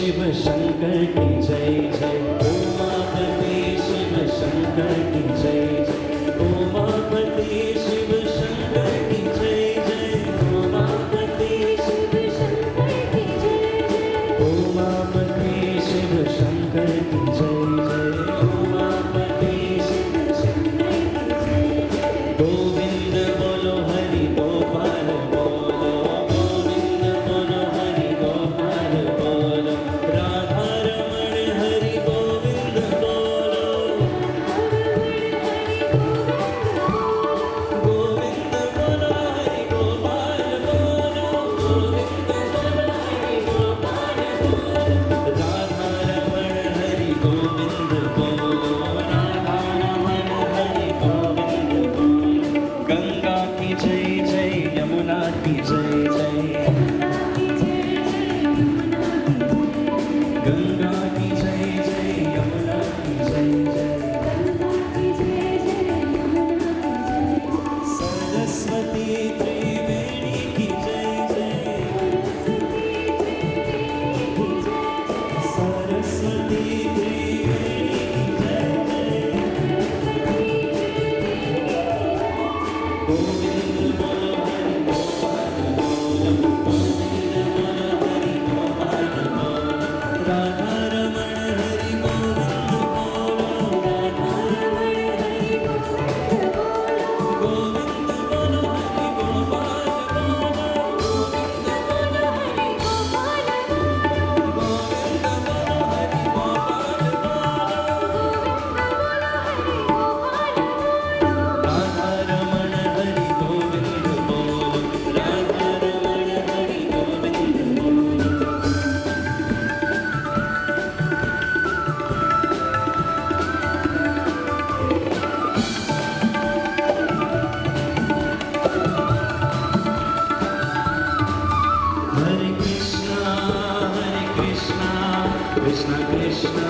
शिव शंकर की जय जय। उमापति शिव शंकर की जय जय। उमापति शिव शंकर की जय जय। उमापति शिव शंकर की जय जय। उमापति शिव शंकर की जय जय। उमापति शिव शंकर की जय जय। गोविंद बोलो हरि गोपाल बोलो। गोविंद बोलो हरि गोपाल बोलो। राधा रमण हरि गोविंद बोलो। गोविंद बोलो हरि गोपाल बोलो। गोविंद बोलो हरि गोपाल बोलो। राधा रमण हरि गोविंद बोलो। राधा रमण हरि गोविंद बोलो। गंगा की जय जय। यमुना की जय जय। गंगा की जय जय। यमुना की जय जय। सरस्वती त्रिवेणी की जय जय। सरस्वती त्रिवेणी की जय जय। गोविंद बोलो हरि गोपाल बोलो। गोविंद बोलो हरि गोपाल बोलो। राधा रमण हरि गोविंद बोलो। राधा रमण हरि गोविंद बोलो। गोविंद बोलो हरि गोपाल बोलो। गोविंद बोलो हरि गोपाल बोलो। गोविंद बोलो हरि गोपाल बोलो। राधा रमण हरि गोविंद बोलो। राधा रमण हरि गोविंद बोलो। Hare Krishna, Krishna Krishna